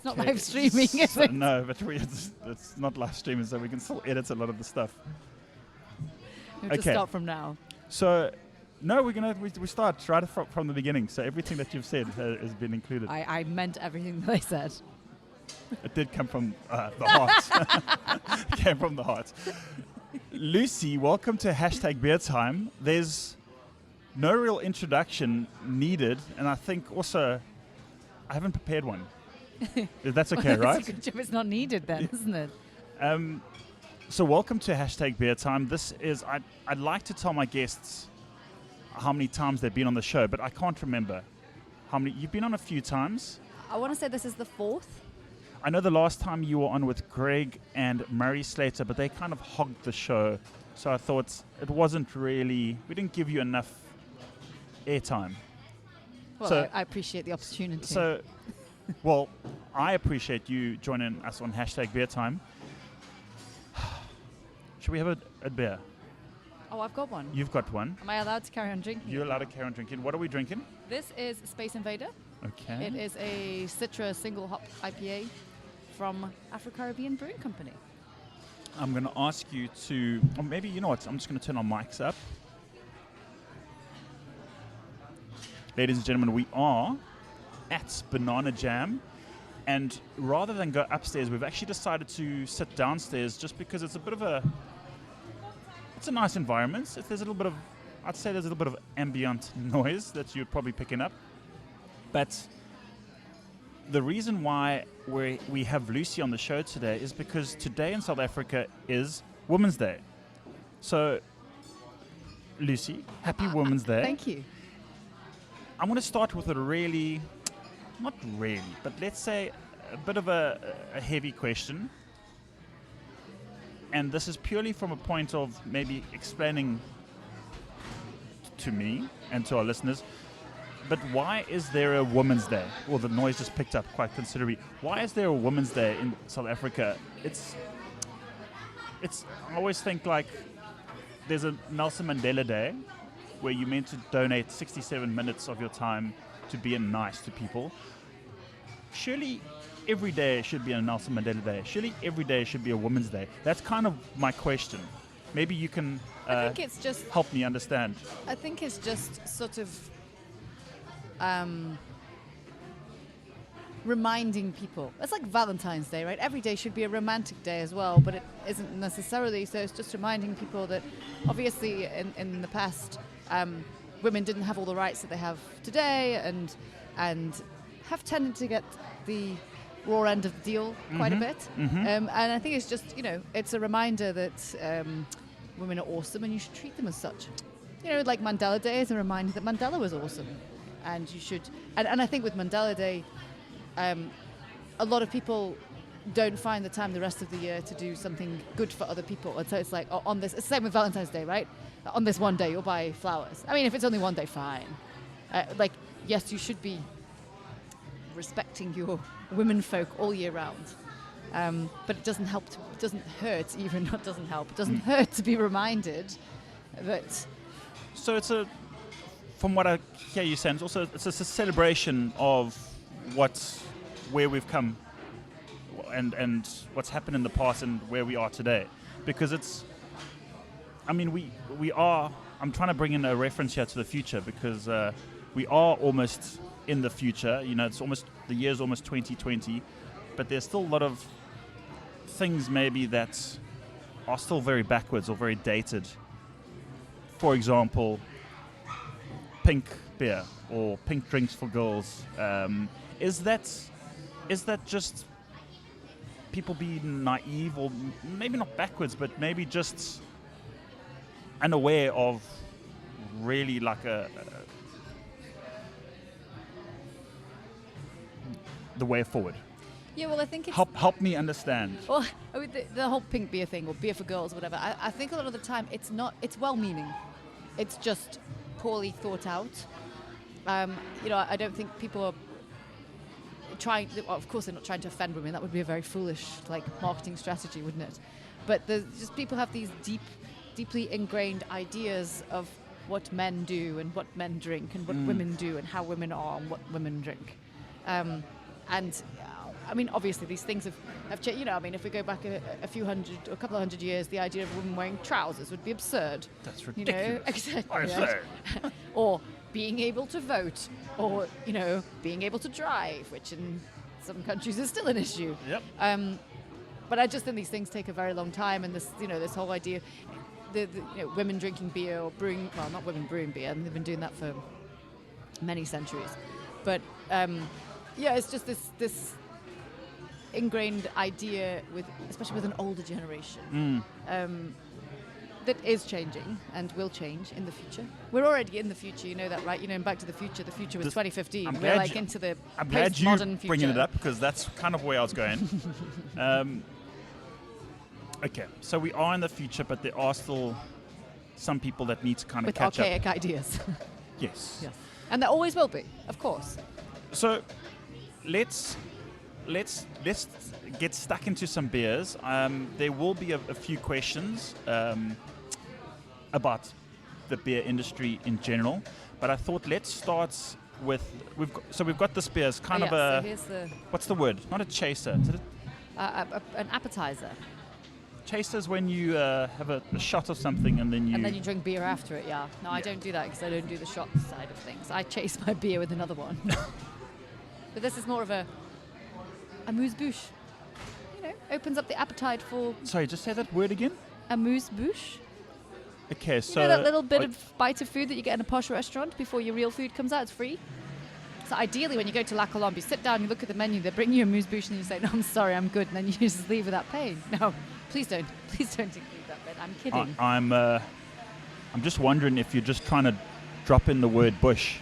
It's not live streaming, is it? No, but it's not live streaming, so we can still edit a lot of the stuff. We have to start from now. So, no, we start right from the beginning. So everything that you've said has been included. I meant everything that I said. It did come from the heart. It came from the heart. Lucy, welcome to #beertime. There's no real introduction needed, and I think also I haven't prepared one. That's okay, well, right? It's a good job it's not needed then, isn't it? So welcome to #beertime. This is, I'd like to tell my guests how many times they've been on the show, but I can't remember how many. You've been on a few times. I want to say this is the 4th. I know the last time you were on with Greg and Murray Slater, but they kind of hogged the show. So I thought it wasn't really, we didn't give you enough airtime. Well, so, I appreciate the opportunity. So, well, I appreciate you joining us on #beertime. Should we have a beer? Oh, I've got one. You've got one. Am I allowed to carry on drinking? You're allowed to carry on drinking. What are we drinking? This is Space Invader. Okay. It is a Citra single hop IPA from Afro-Caribbean Brewing Company. I'm going to ask you to, or maybe, you know what, I'm just going to turn our mics up. Ladies and gentlemen, we are at Banana Jam, and rather than go upstairs, we've actually decided to sit downstairs just because it's a bit of it's a nice environment. There's a little bit of, I'd say there's a little bit of ambient noise that you're probably picking up. But the reason why we have Lucy on the show today is because today in South Africa is Women's Day. So, Lucy, happy Women's Day. Thank you. I'm going to start with a really, not really, but let's say a bit of a heavy question. And this is purely from a point of maybe explaining to me and to our listeners, but why is there a Women's Day? Well, the noise just picked up quite considerably. Why is there a Women's Day in South Africa? It's I always think like there's a Nelson Mandela Day where you're meant to donate 67 minutes of your time to being nice to people. Surely every day should be a Nelson Mandela Day. Surely every day should be a Women's Day. That's kind of my question. Maybe you can I think it's just help me understand. I think it's just sort of reminding people. It's like Valentine's Day, right? Every day should be a romantic day as well, but it isn't necessarily. So it's just reminding people that obviously in the past, women didn't have all the rights that they have today, and have tended to get the raw end of the deal quite a bit. And I think it's just, it's a reminder that women are awesome and you should treat them as such. Like Mandela Day is a reminder that Mandela was awesome. And you should, and I think with Mandela Day, a lot of people don't find the time the rest of the year to do something good for other people. And so it's like, it's the same with Valentine's Day, right? On this one day, you'll buy flowers. I mean, if it's only one day, fine. Yes, you should be respecting your women folk all year round. But it doesn't help, it doesn't hurt even, not doesn't help, it doesn't hurt to be reminded that... So from what I hear you saying, it's a celebration of where we've come and what's happened in the past and where we are today. Because I'm trying to bring in a reference here to the future because we are almost in the future. The year's almost 2020, but there's still a lot of things maybe that are still very backwards or very dated. For example, pink beer or pink drinks for girls. Is that just people being naive, or maybe not backwards, but maybe just unaware of really like the way forward? Yeah, well, I think it's... Help me understand. Well, the whole pink beer thing, or beer for girls, or whatever, I think a lot of the time it's well-meaning. It's just poorly thought out. I don't think people are trying... Of course, they're not trying to offend women. That would be a very foolish, marketing strategy, wouldn't it? But just people have these deeply ingrained ideas of what men do and what men drink and what women do and how women are and what women drink. And I mean, obviously these things have changed. You know, I mean, if we go back a couple of hundred years, the idea of women wearing trousers would be absurd. That's ridiculous. You know, exactly. I Right? say. Or being able to vote, or you know, being able to drive, which in some countries is still an issue. Yep. But I just think these things take a very long time, and this, you know, this whole idea, the you know, women drinking beer or brewing, well, not women brewing beer, and they've been doing that for many centuries. But yeah, it's just this ingrained idea especially with an older generation, that is changing and will change in the future. We're already in the future, you know that, right? You know, in Back to the Future was 2015. We're like into the I'm glad you postmodern future. bringing it up, because that's kind of where I was going. Okay, so we are in the future, but there are still some people that need to kind of with catch archaic up. ideas. Yes. Yes. And there always will be, of course. So let's get stuck into some beers. There will be a few questions about the beer industry in general, but I thought let's start with we've got this beer. It's kind of so here's the what's the word? Not a chaser. Is it an appetizer, chaser is when you have a shot of something and then you drink beer after it. Yeah. No, I don't do that because I don't do the shot side of things. I chase my beer with another one. But this is more of a amuse-bouche. You know, opens up the appetite for Sorry, just say that word again. amuse-bouche. Okay, so You know that little bit of bite of food that you get in a posh restaurant before your real food comes out? It's free. So ideally, when you go to La Colombe, you sit down, you look at the menu, they bring you a amuse-bouche, and you say, "No, I'm sorry, I'm good," and then you just leave without paying. No, please don't include that bit. I'm kidding. I'm just wondering if you're just trying to drop in the word bush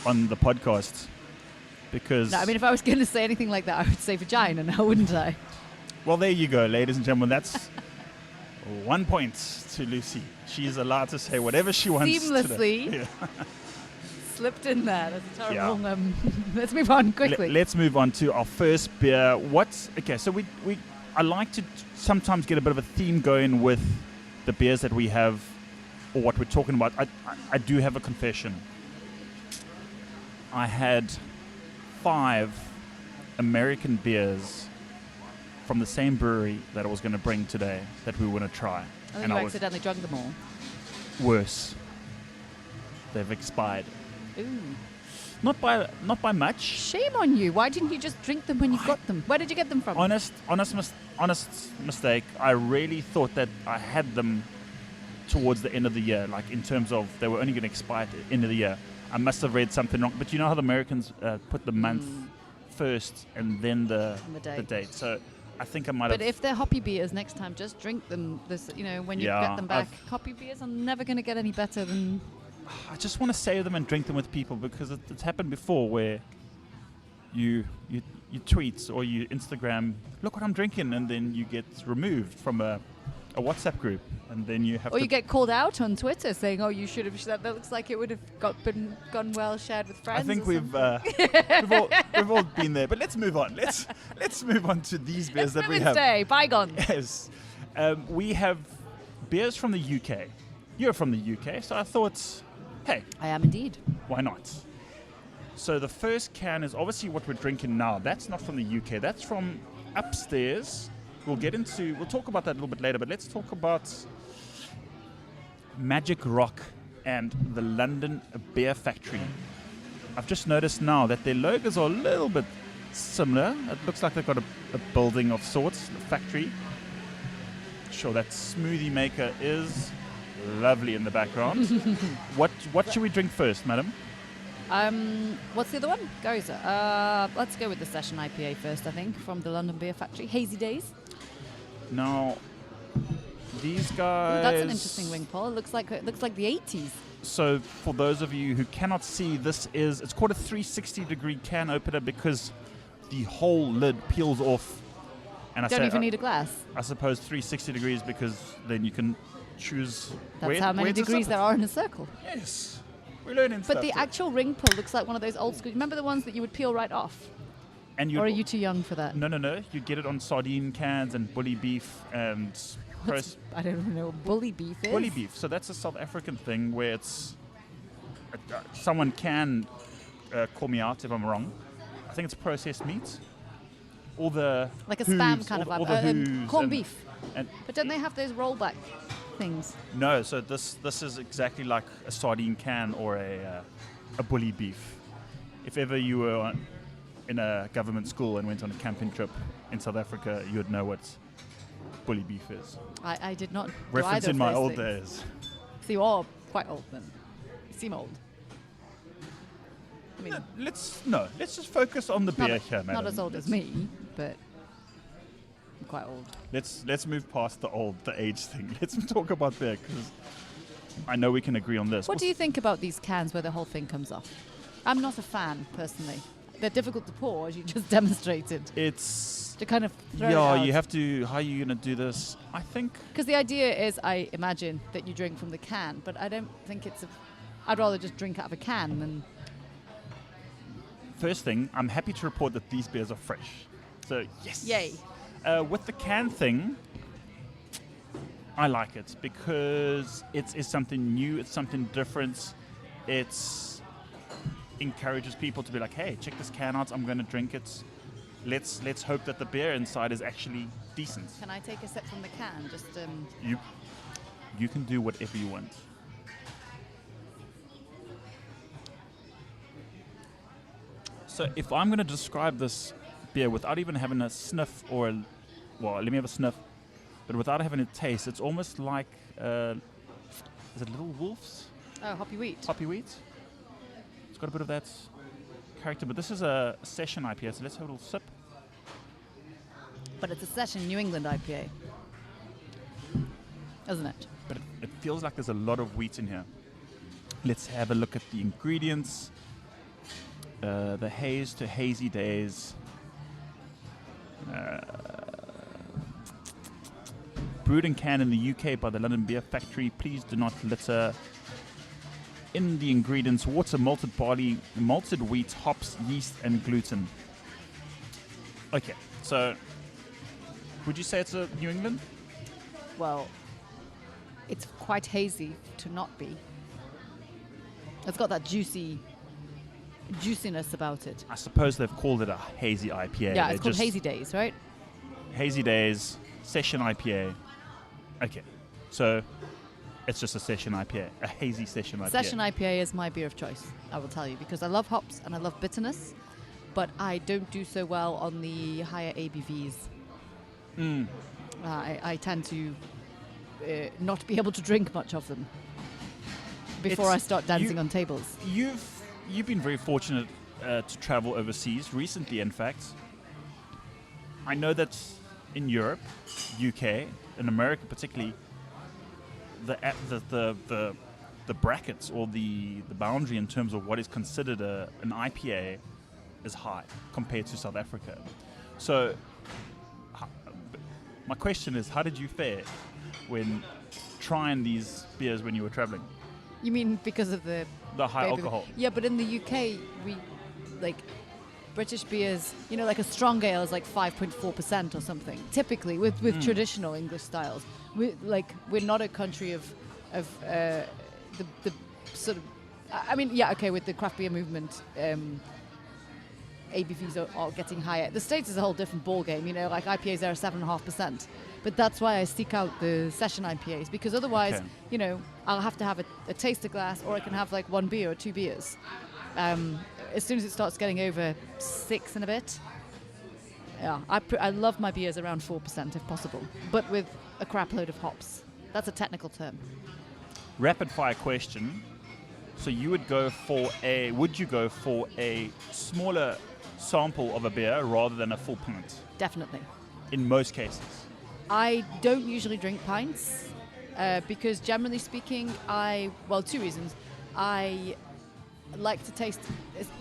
on the podcast, because No, I mean, if I was going to say anything like that, I would say vagina now, wouldn't I? well, there you go, ladies and gentlemen. That's 1 point to Lucy. She's allowed to say whatever she wants. Seamlessly. Today. Yeah. Slipped in there. That's a terrible. Yeah. Let's move on quickly. Let's move on to our first beer. So I like to sometimes get a bit of a theme going with the beers that we have or what we're talking about. I do have a confession. I had 5 American beers from the same brewery that I was going to bring today that we were going to try. I think you accidentally drunk them all. Worse. They've expired. Ooh. Not by much. Shame on you. Why didn't you just drink them when you got them? Where did you get them from? Honest mistake. I really thought that I had them towards the end of the year, like in terms of they were only going to expire at the end of the year. I must have read something wrong. But you know how the Americans put the month first and then the date. So I think I might have. But if they're hoppy beers next time, just drink them. When you get them back. Hoppy beers are never going to get any better than. I just want to save them and drink them with people, because it's happened before where you tweet or you Instagram, look what I'm drinking, and then you get removed from a WhatsApp group, and then you have or you get called out on Twitter saying, "Oh, you should have that. That looks like it would have gone well shared with friends." I think we've all been there, but let's move on. Let's move on to these beers that we have. Day, bygone. Yes, we have beers from the UK. You're from the UK, so I thought, hey, I am indeed. why not? So the first can is obviously what we're drinking now. That's not from the UK. That's from upstairs. We'll talk about that a little bit later, but let's talk about Magic Rock and the London Beer Factory. I've just noticed now that their logos are a little bit similar. It looks like they've got a building of sorts, a factory. Sure, that smoothie maker is lovely in the background. What should we drink first, madam? What's the other one? Goza. Let's go with the Session IPA first, I think, from the London Beer Factory. Hazy Days. Now, these guys. Ooh, that's an interesting wing, Paul. It looks like the 80s. So, for those of you who cannot see, it's called a 360-degree can opener because the whole lid peels off. And Don't even need a glass. I suppose 360 degrees because then you can choose. That's how many degrees there are in a circle. Yes. We're learning stuff. But the actual ring pull looks like one of those old school. Remember the ones that you would peel right off? Or are you too young for that? No. You get it on sardine cans and bully beef and. I don't know what bully beef is. Bully beef. So that's a South African thing where it's. Someone can call me out if I'm wrong. I think it's processed meat. all the Like a hooves, spam kind of all vibe. the hooves Corned and- beef. and But don't they have those rollback things? no, so this is exactly like a sardine can or a bully beef. If ever you were in a government school and went on a camping trip in South Africa, you would know what bully beef is. I did not. do Reference either in of my those old things. days. So you are quite old then. You seem old. I mean, Let's just focus on the not, beer here, madam. not as old as me, but I'm quite old. Let's move past the age thing. Let's talk about beer because I know we can agree on this. What do you think about these cans where the whole thing comes off? I'm not a fan, personally. They're difficult to pour, as you just demonstrated. It's To kind of throw it out. you have to. How are you gonna do this? I think Because the idea is, I imagine, that you drink from the can, but I don't think I'd rather just drink out of a can than... first thing, I'm happy to report that these beers are fresh. So yes, Yay. With the can thing, I like it because it's something new. It's something different. It's encourages people to be like, hey, check this can out. I'm going to drink it. Let's hope that the beer inside is actually decent. Can I take a sip from the can? Just You can do whatever you want. So if I'm going to describe this beer without even having a sniff let me have a sniff, but without having a taste, it's almost like is it Little Wolves? Oh, hoppy wheat. Hoppy wheat. It's got a bit of that character, but this is a session IPA, so let's have a little sip. But it's a session New England IPA, isn't it? But it feels like there's a lot of wheat in here. Let's have a look at the ingredients. The haze to hazy days. Brewed and canned in the UK by the London Beer Factory. Please do not litter. In the ingredients: water, malted barley, malted wheat, hops, yeast, and gluten. Okay, so would you say it's a New England? Well, it's quite hazy to not be. It's got that juiciness about it. I suppose they've called it a hazy IPA. Yeah, They it's called just- Hazy Days, right? Hazy Days, Session IPA. Okay, so it's just a Session IPA, a hazy Session IPA. Session IPA is my beer of choice, I will tell you, because I love hops and I love bitterness, but I don't do so well on the higher ABVs. I tend to not be able to drink much of them before I start dancing on tables. You've been very fortunate to travel overseas recently. In fact, I know that in Europe, UK, and America particularly, the brackets or the boundary in terms of what is considered an IPA is high compared to South Africa. So my question is, how did you fare when trying these beers when you were traveling? You mean because of the high ABV? alcohol? Yeah, but in the UK, we like British beers, like a strong ale is like 5.4% or something. Typically, with traditional English styles, we're not a country of the sort of. I mean, yeah, okay, with the craft beer movement, ABVs are getting higher. The States is a whole different ballgame. Like IPAs there are 7.5%. But that's why I seek out the session IPAs, because otherwise, I'll have to have a taster glass, or I can have like one beer or two beers. As soon as it starts getting over 6 and a bit, yeah, I love my beers around 4% if possible, but with a crap load of hops. That's a technical term. Rapid fire question. So would you go for a smaller sample of a beer rather than a full pint? Definitely. In most cases. I don't usually drink pints because generally speaking, two reasons. I like to taste,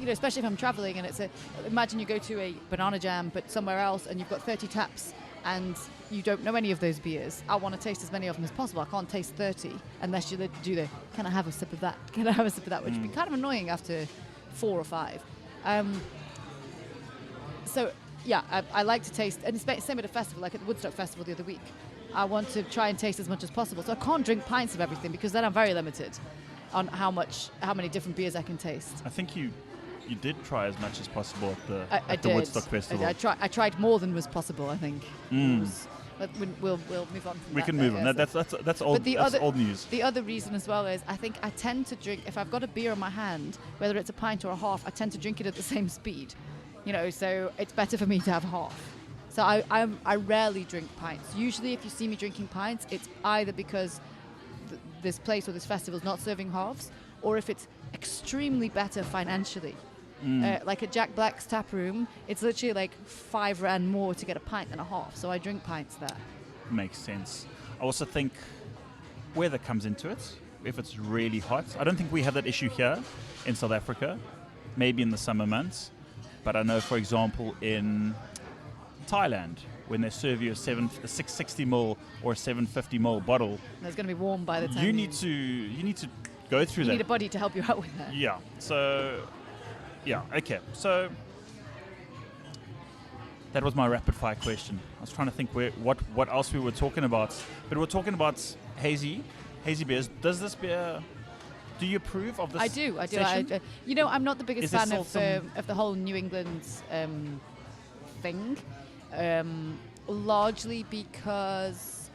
especially if I'm traveling and imagine you go to a banana jam but somewhere else and you've got 30 taps and you don't know any of those beers. I want to taste as many of them as possible. I can't taste 30 unless you do can I have a sip of that? Can I have a sip of that? Which would be kind of annoying after 4 or 5. So yeah, I like to taste, and same at a festival, like at the Woodstock Festival the other week. I want to try and taste as much as possible. So I can't drink pints of everything because then I'm very limited on how many different beers I can taste. I think you you did try as much as possible at the I the did. Woodstock Festival. I tried more than was possible, I think. Mm. But we'll move on from We that can there, move on. yeah, That's old. That's old news. The other reason as well is I think I tend to drink, if I've got a beer in my hand, whether it's a pint or a half, I tend to drink it at the same speed. So it's better for me to have half. So I rarely drink pints. Usually if you see me drinking pints, it's either because this place or this festival is not serving halves, or if it's extremely better financially. Like at Jack Black's tap room, it's literally like £5 more to get a pint than a half. So I drink pints there. Makes sense. I also think weather comes into it. If it's really hot, I don't think we have that issue here in South Africa. Maybe in the summer months, but I know, for example, in Thailand, when they serve you a 660ml or a 750ml bottle, And it's going to be warm by the time you need to go through you that. need a body to help you out with that. Yeah. So, yeah. Okay. So that was my rapid fire question. I was trying to think what else we were talking about, but we're talking about hazy beers. Does this beer? Do you approve of this? I do. session? I'm not the biggest Is there fan still of the whole New England thing, largely because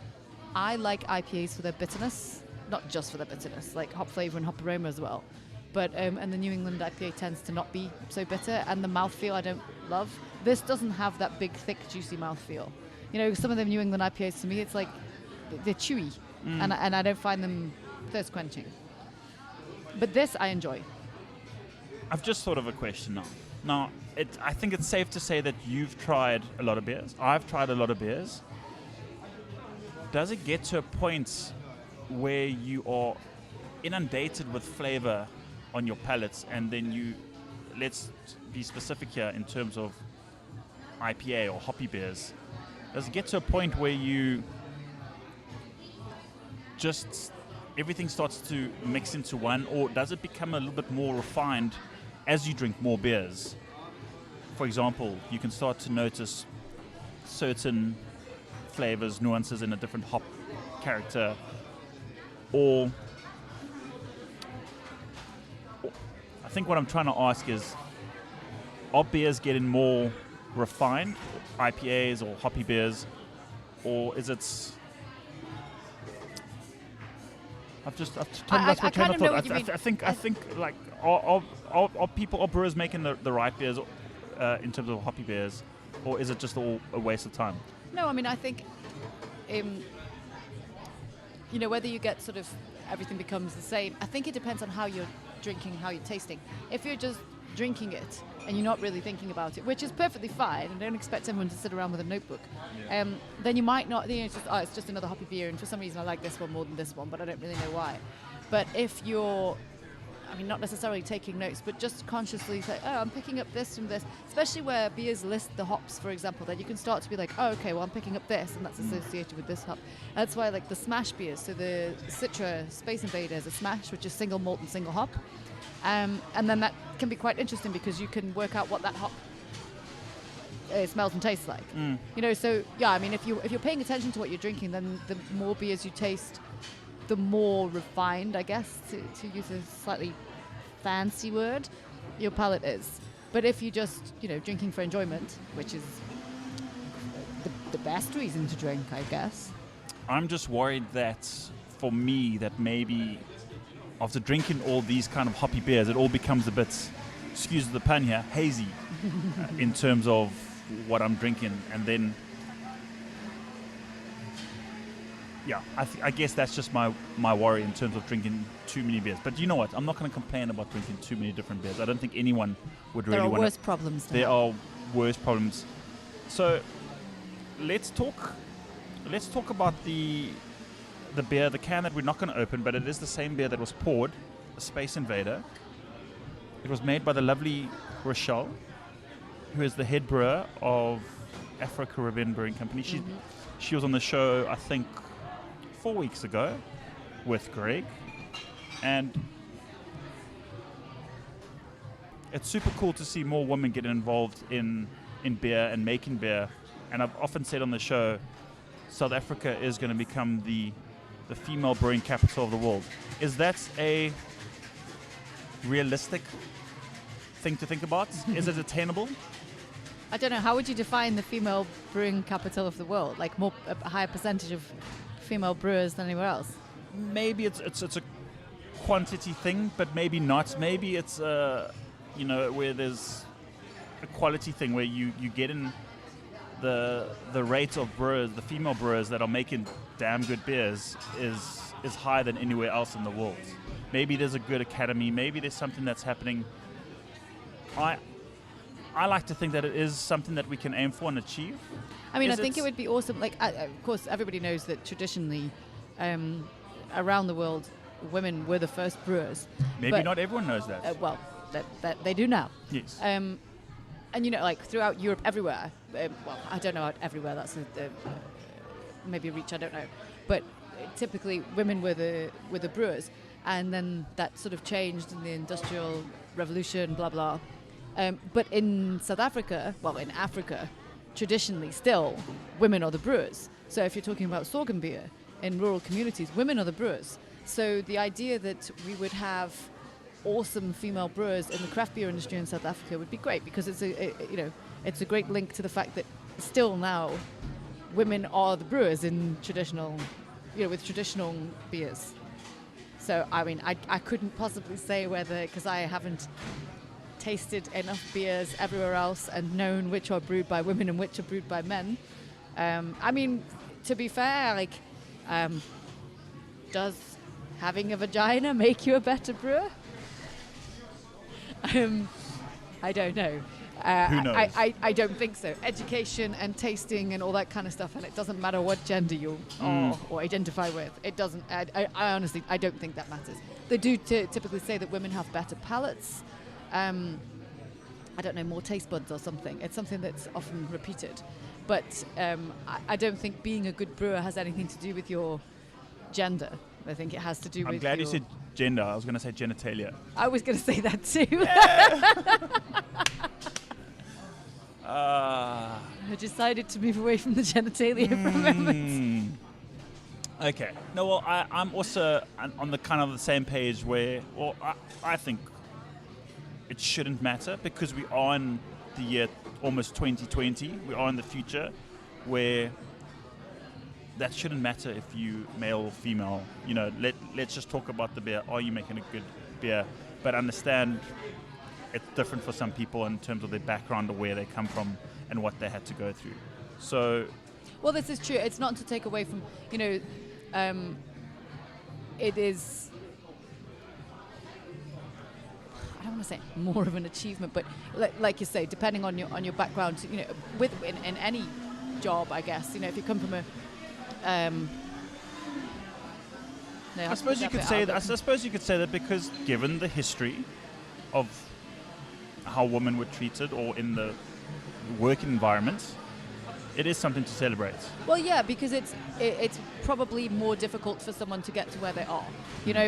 I like IPAs for their bitterness, not just for their bitterness, like hop flavor and hop aroma as well. But and the New England IPA tends to not be so bitter, and the mouthfeel I don't love. This doesn't have that big, thick, juicy mouthfeel. Some of the New England IPAs to me, it's like they're chewy, and I don't find them thirst quenching. But this I enjoy. I've just thought of a question now. Now, I think it's safe to say that you've tried a lot of beers. I've tried a lot of beers. Does it get to a point where you are inundated with flavor on your palates, and then let's be specific here in terms of IPA or hoppy beers, does it get to a point where you just everything starts to mix into one, or does it become a little bit more refined as you drink more beers? For example, you can start to notice certain flavors, nuances in a different hop character, or I think what I'm trying to ask is, are beers getting more refined, IPAs or hoppy beers, or is it? I've totally lost my train of thought. I think like are brewers making the right beers in terms of hoppy beers, or is it just all a waste of time? No, I mean I think, whether you get sort of everything becomes the same. I think it depends on how you're drinking, how you're tasting. If you're just drinking it and you're not really thinking about it, which is perfectly fine, and don't expect everyone to sit around with a notebook, then you might not, it's just another hoppy beer, and for some reason I like this one more than this one, but I don't really know why. But if you're, not necessarily taking notes, but just consciously say, I'm picking up this from this, especially where beers list the hops, for example, then you can start to be like, okay, well I'm picking up this, and that's associated with this hop. That's why like the smash beers, so the Citra Space Invader is a smash, which is single malt and single hop. And then that can be quite interesting because you can work out what that hop smells and tastes like. So yeah, if you're paying attention to what you're drinking, then the more beers you taste, the more refined, I guess, to use a slightly fancy word, your palate is. But if you're just drinking for enjoyment, which is the best reason to drink, I guess. I'm just worried that for me, that maybe after drinking all these kind of hoppy beers, it all becomes a bit, excuse the pun here, hazy in terms of what I'm drinking. And then, yeah, I guess that's just my worry in terms of drinking too many beers. But you know what? I'm not going to complain about drinking too many different beers. I don't think anyone would really want to. There are worse problems. There are worse problems. So let's talk about the beer, the can that we're not going to open, but it is the same beer that was poured, the Space Invader. It was made by the lovely Rochelle, who is the head brewer of Afro-Caribbean Brewing Company. She was on the show, I think, 4 weeks ago with Greg. And it's super cool to see more women getting involved in beer and making beer. And I've often said on the show, South Africa is going to become the female brewing capital of the world. Is that a realistic thing to think about. Is it attainable? I don't know. How would you define the female brewing capital of the world? Like a higher percentage of female brewers than anywhere else? Maybe it's a quantity thing, but maybe not. Maybe it's where there's a quality thing where you get in the rate of brewers, the female brewers that are making damn good beers is higher than anywhere else in the world. Maybe there's a good academy. Maybe there's something that's happening. I like to think that it is something that we can aim for and achieve. I mean, I think it would be awesome. Like, of course, everybody knows that traditionally, around the world, women were the first brewers. Maybe not everyone knows that. Well, that they do now. Yes. And like throughout Europe, everywhere. Well, I don't know everywhere. That's maybe a reach. I don't know. But typically, women were the brewers, and then that sort of changed in the Industrial Revolution. Blah blah. But in South Africa, in Africa, traditionally still, women are the brewers. So if you're talking about sorghum beer in rural communities, women are the brewers. So the idea that we would have awesome female brewers in the craft beer industry in South Africa would be great, because it's a great link to the fact that still now women are the brewers in traditional, with traditional beers. So I mean, I couldn't possibly say whether, because I haven't tasted enough beers everywhere else and known which are brewed by women and which are brewed by men. I mean, to be fair, does having a vagina make you a better brewer? I don't know. Who knows? I don't think so. Education and tasting and all that kind of stuff, and it doesn't matter what gender you are or identify with. It doesn't. I honestly, I don't think that matters. They do typically say that women have better palates. I don't know, more taste buds or something. It's something that's often repeated. But I don't think being a good brewer has anything to do with your gender. I think it has to do with I'm glad you said gender. I was going to say genitalia. I was going to say that too. I decided to move away from the genitalia for a moment. Okay. No, well, I'm also on the kind of the same page where, I think it shouldn't matter, because we are in the year almost 2020. We are in the future where that shouldn't matter if you male or female. Let's just talk about the beer. Are you making a good beer? But understand it's different for some people in terms of their background or where they come from and what they had to go through. So, well, this is true. It's not to take away from, it is, I don't want to say more of an achievement, but like you say, depending on your background, in any job, I guess, if you come from a I suppose you could say that. I suppose you could say that because given the history of how women were treated or in the working environment, it is something to celebrate. Well, yeah, because it's probably more difficult for someone to get to where they are,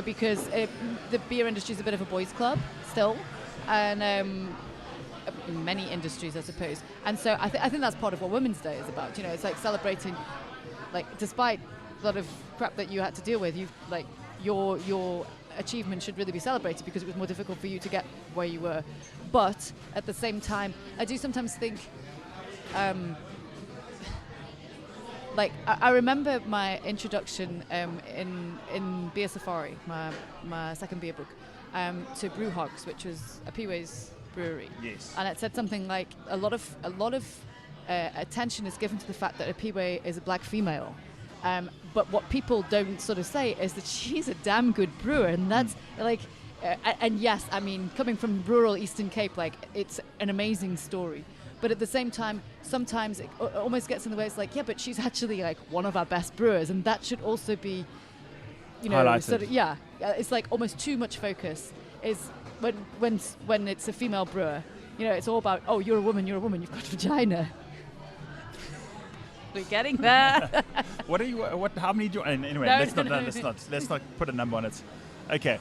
because the beer industry is a bit of a boys' club still, and many industries, I suppose. And so I think that's part of what Women's Day is about. It's like celebrating, like, despite a lot of crap that you had to deal with, your achievement should really be celebrated because it was more difficult for you to get where you were. But at the same time, I do sometimes think, I remember my introduction in Beer Safari, my second beer book, to Brew Hogs, which was a Peeway's brewery. Yes. And it said something like a lot of attention is given to the fact that a Peeway is a black female. But what people don't sort of say is that she's a damn good brewer, and that's and yes, I mean, coming from rural Eastern Cape, it's an amazing story. But at the same time, sometimes it almost gets in the way. It's like, yeah, but she's actually one of our best brewers, and that should also be, highlighted. Sort of, yeah. It's like almost too much focus is when it's a female brewer. It's all about, oh, you're a woman, you've got a vagina. We're getting there. What are you? How many do you? Anyway, let's not put a number on it. Okay,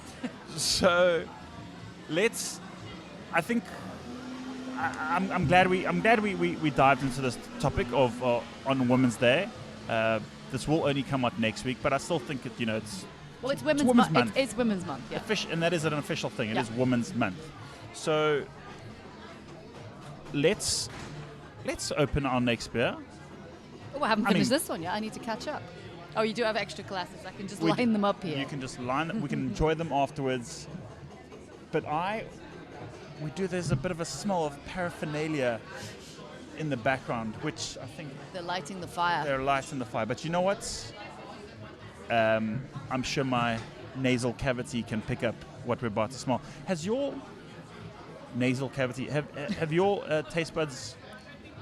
so let's. I think I'm glad we dived into this topic of on Women's Day. This will only come out next week, but I still think it's. Well, it's Women's Month. It's Women's Month, yeah. And that is an official thing. It is Women's Month. So let's open our next beer. Oh, I haven't I finished mean- this one yet. I need to catch up. Oh, you do have extra glasses. I can just line them up here. You can just line them. We can enjoy them afterwards. But there's a bit of a smell of paraphernalia in the background, which I think They're lighting the fire. they're lighting the fire. But you know what? I'm sure my nasal cavity can pick up what we're about to smell. Has your nasal cavity, have your taste buds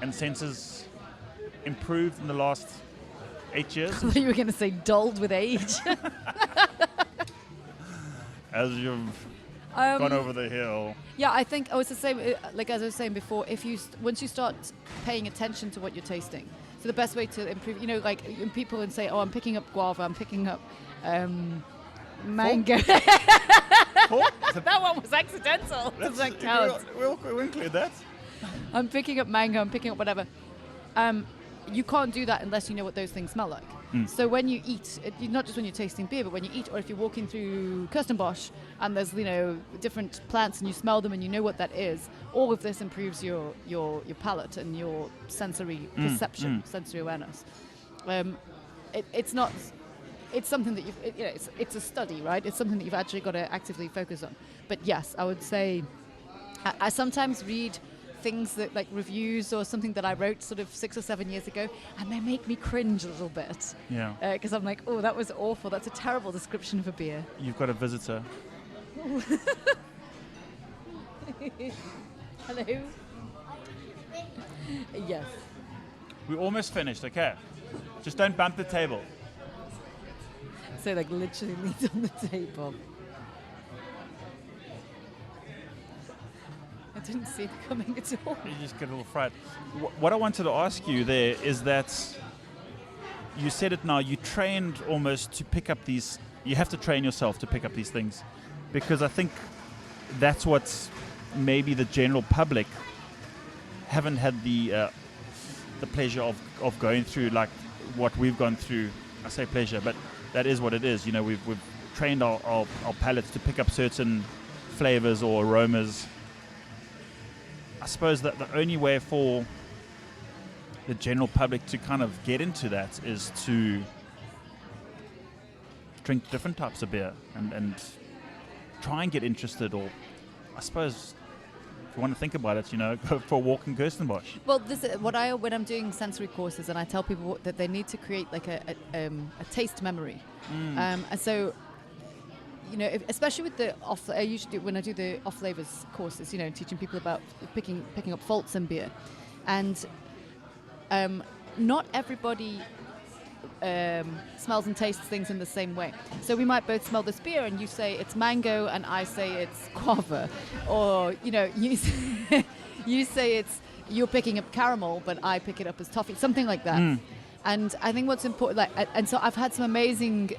and senses improved in the last 8 years? I thought you were going to say dulled with age. As you've gone over the hill. Yeah, I think it's the same. Like as I was saying before, if you once you start paying attention to what you're tasting, so the best way to improve, like when people say, "Oh, I'm picking up guava, I'm picking up mango." That one was accidental. Does that count? We'll include that. I'm picking up mango, I'm picking up whatever. You can't do that unless you know what those things smell like. So when you eat, not just when you're tasting beer, but when you eat, or if you're walking through Kirstenbosch and there's different plants and you smell them and you know what that is, all of this improves your palate and your sensory perception, sensory awareness. It's not. It's something that it's a study, right? It's something that you've actually got to actively focus on. But yes, I would say I sometimes read things that like reviews or something that I wrote sort of 6 or 7 years ago, and they make me cringe a little bit. Yeah. Because I'm like, oh, that was awful. That's a terrible description of a beer. You've got a visitor. Hello. Yes. We're almost finished, okay? Just don't bump the table. So like literally leans on the table. I didn't see it coming at all. You just get a little fried. What I wanted to ask you there is that you said it now, you trained almost to pick up these, you have to train yourself to pick up these things, because I think that's what maybe the general public haven't had the pleasure of going through, like what we've gone through. I say pleasure, but that is what it is. We've trained our palates to pick up certain flavors or aromas. I suppose that the only way for the general public to kind of get into that is to drink different types of beer and try and get interested, or I suppose if you want to think about it, go for a walk in Kirstenbosch. Well, this is when I'm doing sensory courses, and I tell people that they need to create like a taste memory, and so. Especially with the I usually do when I do the off flavors courses, teaching people about picking up faults in beer, and not everybody smells and tastes things in the same way. So we might both smell this beer, and you say it's mango, and I say it's guava, or you say you're picking up caramel, but I pick it up as toffee, something like that. And I think what's important, and so I've had some amazing,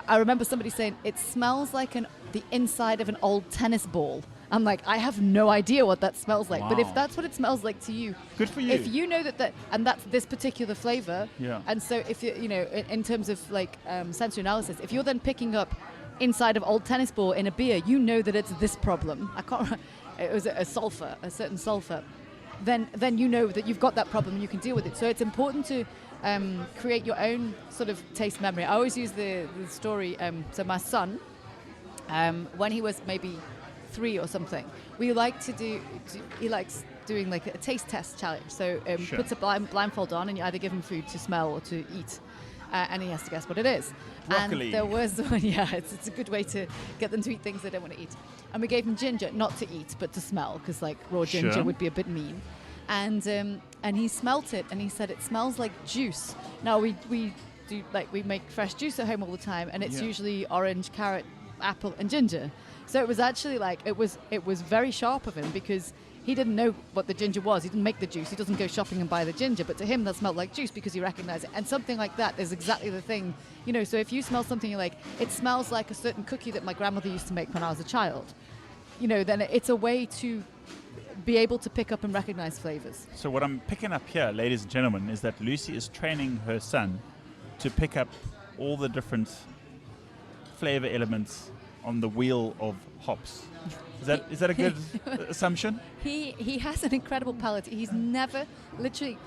I remember somebody saying, it smells like the inside of an old tennis ball. I'm like, I have no idea what that smells like. Wow. But if that's what it smells like to you, good for you. If you know and that's this particular flavor, yeah. And so if in terms of like sensory analysis, if you're then picking up inside of old tennis ball in a beer, you know that it's this problem. It was a certain sulfur. Then you know that you've got that problem and you can deal with it. So it's important to create your own sort of taste memory. I always use the story. So my son, when he was maybe 3 or something, he likes doing like a taste test challenge. So Sure. puts a blindfold on, and you either give him food to smell or to eat, and he has to guess what it is. Broccoli. And there was one, it's a good way to get them to eat things they don't want to eat. And we gave him ginger, not to eat, but to smell, because like raw ginger Sure. would be a bit mean. And he smelt it, and he said it smells like juice. Now we do we make fresh juice at home all the time, and it's Yeah. usually orange, carrot, apple, and ginger. So it was actually it was very sharp of him, because he didn't know what the ginger was. He didn't make the juice. He doesn't go shopping and buy the ginger, but to him that smelled like juice because he recognized it. And something like that is exactly the thing. So if you smell something, you're like, it smells like a certain cookie that my grandmother used to make when I was a child. Then it's a way to be able to pick up and recognize flavors. So what I'm picking up here, ladies and gentlemen, is that Lucy is training her son to pick up all the different flavor elements on the wheel of hops. Is that a good assumption? He has an incredible palate. He's never literally,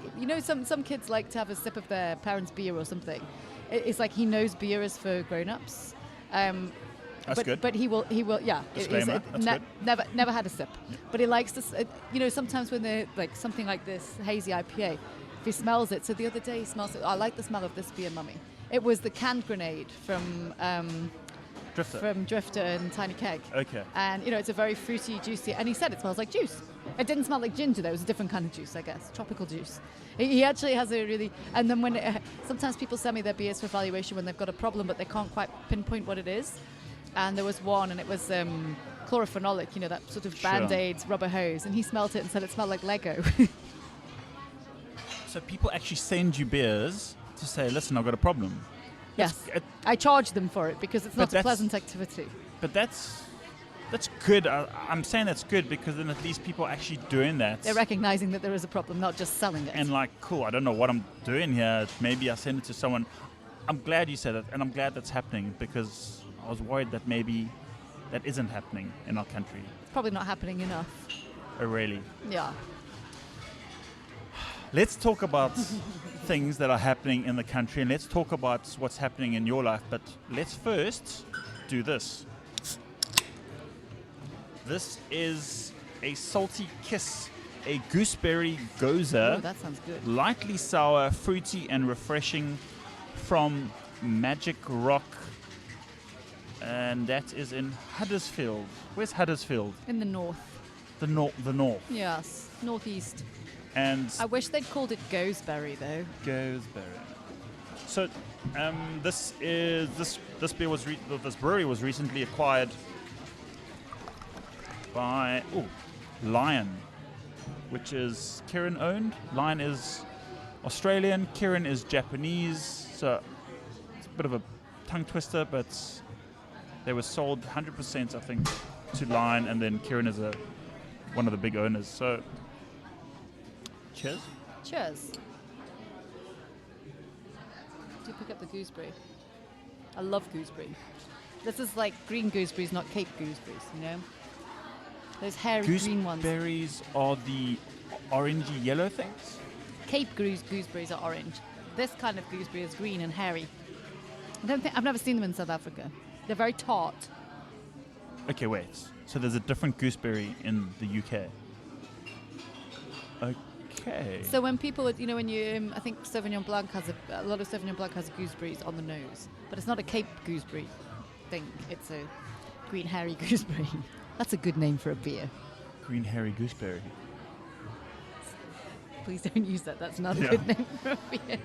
some kids like to have a sip of their parents' beer or something. It's like he knows beer is for grown-ups. That's good. But he will, yeah. Disclaimer, that's good. Never had a sip. Yeah. But he likes to, sometimes when they're like something like this hazy IPA, if he smells it. So the other day he smells it. I like the smell of this beer, Mummy. It was the canned grenade from Drifter and Tiny Keg. Okay. And, it's a very fruity, juicy, and he said it smells like juice. It didn't smell like ginger, though. It was a different kind of juice, I guess. Tropical juice. He actually has a really... And then sometimes people send me their beers for evaluation when they've got a problem, but they can't quite pinpoint what it is. And there was one, and it was chlorophenolic, that sort of Band-Aids rubber hose. And he smelt it and said it smelled like Lego. So people actually send you beers to say, listen, I've got a problem. Yes. I charge them for it because it's not a pleasant activity. But that's good. I'm saying that's good because then at least people are actually doing that. They're recognizing that there is a problem, not just selling it. And cool, I don't know what I'm doing here. Maybe I send it to someone. I'm glad you said that, and I'm glad that's happening because I was worried that maybe that isn't happening in our country. It's probably not happening enough. Oh, really? Yeah. Let's talk about things that are happening in the country, and let's talk about what's happening in your life. But let's first do this. This is a salty kiss, a gooseberry goza. Oh, that sounds good. Lightly sour, fruity, and refreshing from Magic Rock. And that is in Huddersfield. Where's Huddersfield? In the north. The north. Yes, northeast. And I wish they'd called it gooseberry, though. Gooseberry. So, this brewery was recently acquired by Lion, which is Kirin owned. Lion is Australian, Kirin is Japanese. So it's a bit of a tongue twister, but they were sold 100%, I think, to Lion, and then Kirin is one of the big owners. So. Cheers. Cheers. Do you pick up the gooseberry? I love gooseberry. This is like green gooseberries, not Cape gooseberries, Those hairy green ones. Gooseberries are the orangey yellow things? Cape gooseberries are orange. This kind of gooseberry is green and hairy. I've never seen them in South Africa. They're very tart. Okay, wait. So there's a different gooseberry in the UK. Okay. So when people, when you, I think Sauvignon Blanc a lot of Sauvignon Blanc has gooseberries on the nose, but it's not a Cape gooseberry thing. It's a green hairy gooseberry. That's a good name for a beer. Green hairy gooseberry. Please don't use that. That's not a good name for a beer.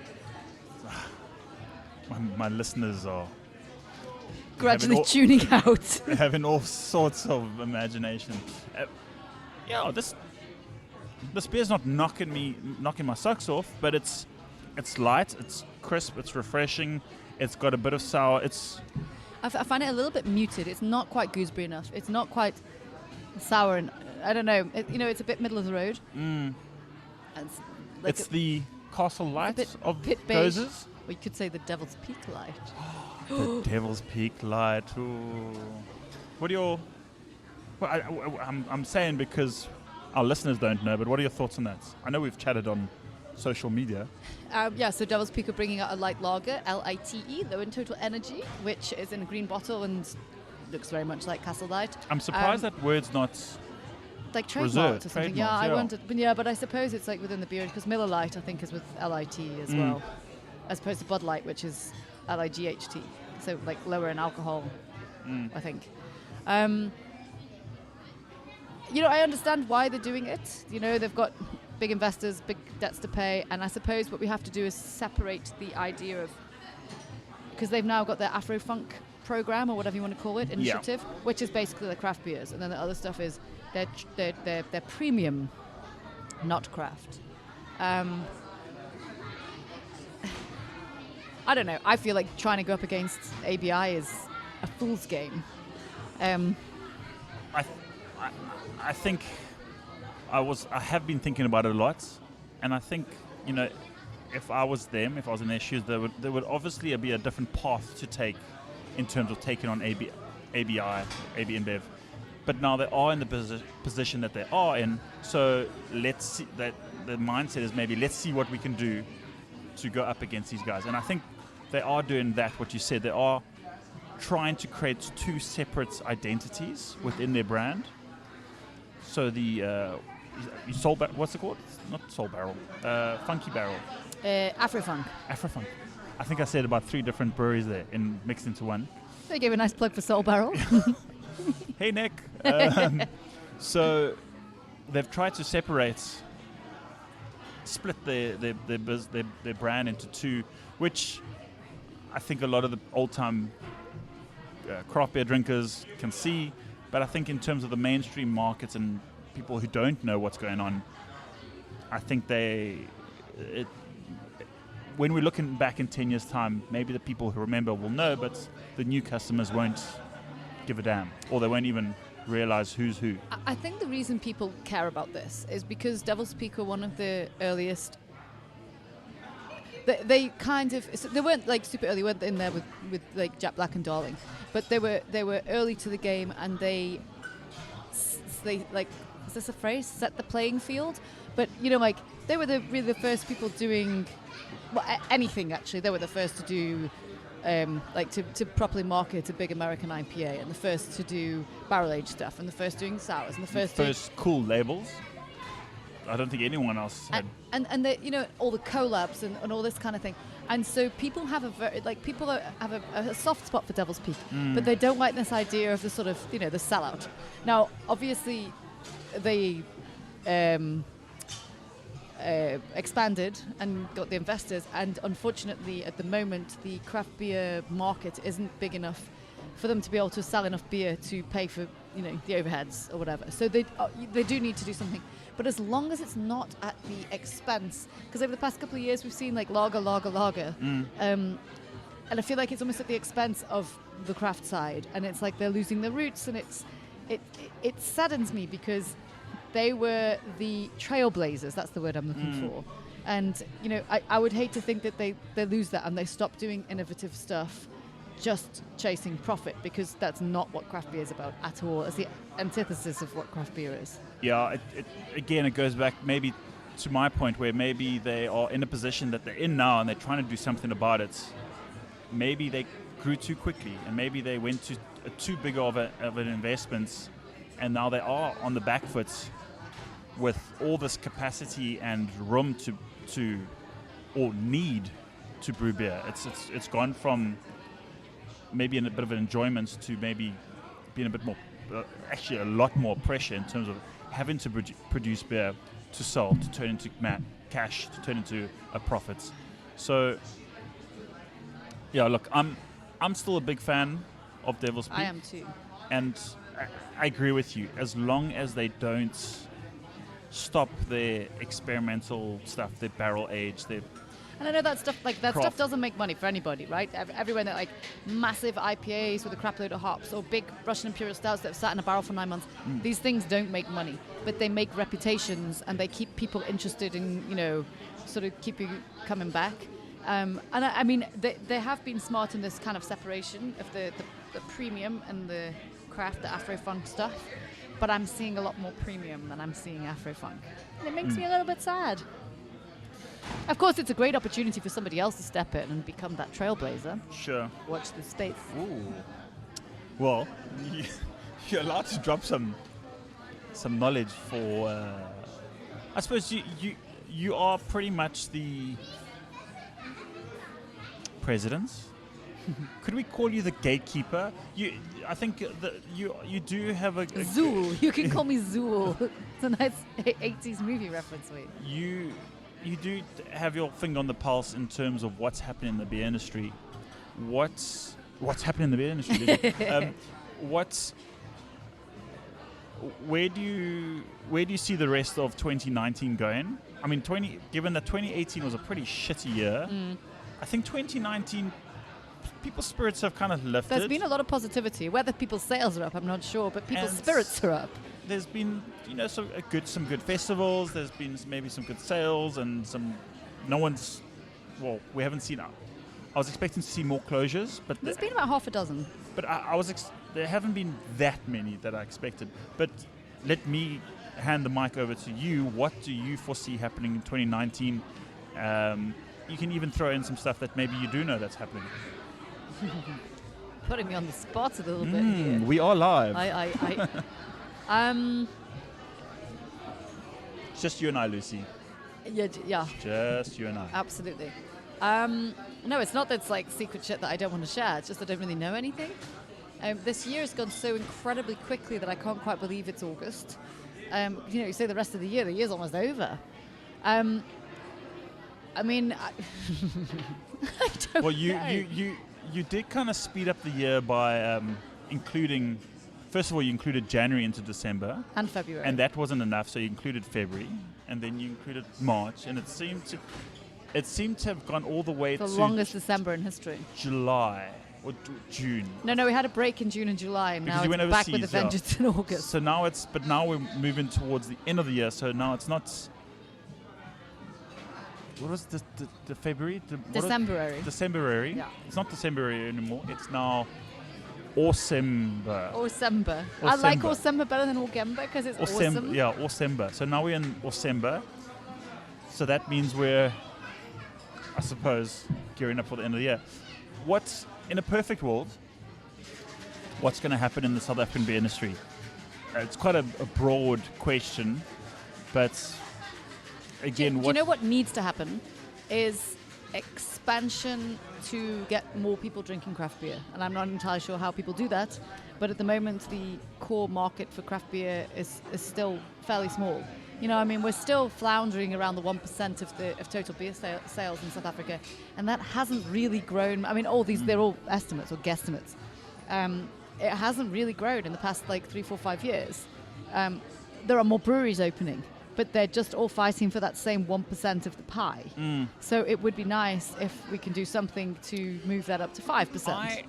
My listeners are gradually tuning out. Having all sorts of imagination. This beer's not knocking my socks off, but it's light, it's crisp, it's refreshing, it's got a bit of sour. I find it a little bit muted. It's not quite gooseberry enough. It's not quite sour, and I don't know. It's a bit middle of the road. It's the Castle Light of beige. Gozes. Or you could say the Devil's Peak Light. The Devil's Peak Light. Ooh. What are your? Well, I'm saying because our listeners don't know, but what are your thoughts on that? I know we've chatted on social media. So Devil's Peak are bringing out a light lager, LITE, low in total energy, which is in a green bottle and looks very much like Castle Light. I'm surprised that word's not like trademarked reserved, or something. trademarked, I wondered, but I suppose it's like within the beer, because Miller Lite I think is with LIT as well, as opposed to Bud Light, which is LIGHT, so like lower in alcohol, I think. I understand why they're doing it. They've got big investors, big debts to pay, and I suppose what we have to do is separate the idea of, because they've now got their Afro-Funk program, or whatever you want to call it, initiative, which is basically the craft beers, and then the other stuff is their premium, not craft. I don't know. I feel like trying to go up against ABI is a fool's game. I think I have been thinking about it a lot, and I think if I was them, if I was in their shoes, there would obviously be a different path to take in terms of taking on AB InBev. But now they are in the position that they are in. So let's see that the mindset is maybe let's see what we can do to go up against these guys. And I think they are doing that. What you said, they are trying to create two separate identities within their brand. So the what's it called? Not Soul Barrel, Funky Barrel. Afrofunk. Afrofunk. I think I said about 3 different breweries there mixed into one. They gave a nice plug for Soul Barrel. Hey, Nick. So they've tried to split their brand into two, which I think a lot of the old-time craft beer drinkers can see. But I think in terms of the mainstream markets and people who don't know what's going on, I think when we're looking back in 10 years' time, maybe the people who remember will know, but the new customers won't give a damn, or they won't even realize who's who. I think the reason people care about this is because Devil's Peak were one of the earliest. They weren't like super early, weren't in there with like Jack Black and Darling, but they were early to the game, and they like, is this a phrase? Set the playing field. But like they were really the first people doing anything actually. They were the first to do to properly market a big American IPA, and the first to do barrel aged stuff, and the first doing sours, and the first cool labels. I don't think anyone else had. And the, all the collabs and all this kind of thing. And so people have have a soft spot for Devil's Peak, but they don't like this idea of the sort of the sellout. Now, obviously, they expanded and got the investors, and unfortunately, at the moment, the craft beer market isn't big enough for them to be able to sell enough beer to pay for the overheads or whatever. So they do need to do something. But as long as it's not at the expense, because over the past couple of years we've seen like lager, and I feel like it's almost at the expense of the craft side, and it's like they're losing their roots, and it saddens me because they were the trailblazers. That's the word I'm looking for. And I would hate to think that they lose that and they stop doing innovative stuff, just chasing profit, because that's not what craft beer is about at all. It's the antithesis of what craft beer is. Yeah, it goes back maybe to my point where maybe they are in a position that they're in now and they're trying to do something about it. Maybe they grew too quickly, and maybe they went to too big of an investment, and now they are on the back foot with all this capacity and room to or need to brew beer. It's gone from maybe in a bit of an enjoyment to maybe being a bit more, actually a lot more pressure in terms of having to produce beer to sell, to turn into cash, to turn into a profit. So, yeah, look, I'm still a big fan of Devil's Peak. I am too. And I agree with you. As long as they don't stop their experimental stuff, their barrel age, their and I know that stuff stuff doesn't make money for anybody, right? Everywhere that massive IPAs with a crap load of hops, or big Russian Imperial Stouts that have sat in a barrel for 9 months. These things don't make money, but they make reputations, and they keep people interested in, sort of keep you coming back. And I mean, they have been smart in this kind of separation of the premium and the craft, the Afro-funk stuff. But I'm seeing a lot more premium than I'm seeing Afro-funk. And it makes me a little bit sad. Of course, it's a great opportunity for somebody else to step in and become that trailblazer. Sure. Watch the States. Ooh. Well, you're allowed to drop some knowledge for... I suppose you are pretty much the president. Could we call you the gatekeeper? I think that you do have a Zool. You can call me Zool. It's a nice 80s movie reference. Wait. You do have your finger on the pulse in terms of what's happening in the beer industry. What's happening in the beer industry? Where do you see the rest of 2019 going? I mean, given that 2018 was a pretty shitty year, I think 2019 people's spirits have kind of lifted. There's been a lot of positivity. Whether people's sales are up, I'm not sure, but people's spirits are up. There's been, some good festivals. There's been maybe some good sales, and we haven't seen. I was expecting to see more closures, but there's been about half a dozen. But there haven't been that many that I expected. But let me hand the mic over to you. What do you foresee happening in 2019? You can even throw in some stuff that maybe you do know that's happening. Putting me on the spot a little bit here. We are live. It's just you and I, Lucy. Yeah. Just you and I. Absolutely. No, it's not that it's like secret shit that I don't want to share. It's just I don't really know anything. This year has gone so incredibly quickly that I can't quite believe it's August. You say the rest of the year's almost over. I mean, I don't Well, know. you did kind of speed up the year by including, first of all, you included January into December. And February. And that wasn't enough, so you included February. And then you included March. And it seemed to have gone all the way the to longest December in history. July or June. No, we had a break in June and July, and Because now you it's went back with a overseas, yeah. vengeance in August. So now we're moving towards the end of the year. So now it's not. What was the February? Decemberary. Decemberary. Yeah. It's not Decemberary anymore. It's now Awsember. Awsember. I like Awsember. Awsember better than Awgember because it's awesome. Yeah, Awsember. So now we're in Awsember. So that means we're, I suppose, gearing up for the end of the year. What's, in a perfect world, what's going to happen in the South African beer industry? It's quite a broad question, but again, do you know what needs to happen is expansion to get more people drinking craft beer. And I'm not entirely sure how people do that, but at the moment the core market for craft beer is still fairly small. We're still floundering around the 1% of total beer sales in South Africa, and that hasn't really grown. All these, they're all estimates or guesstimates. It hasn't really grown in the past 3, 4, 5 years. There are more breweries opening, but they're just all fighting for that same 1% of the pie. So it would be nice if we can do something to move that up to 5%.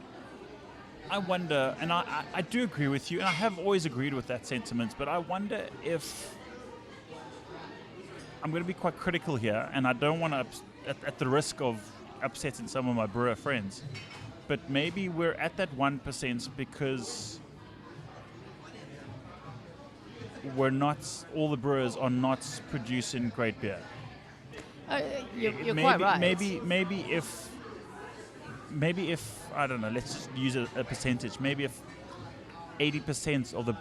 I wonder, and I do agree with you, and I have always agreed with that sentiment, but I wonder if, I'm going to be quite critical here, and I don't want to, at the risk of upsetting some of my brewer friends, but maybe we're at that 1% because all the brewers are not producing great beer. You're quite right. Maybe if I don't know, let's just use a percentage. Maybe if 80% of the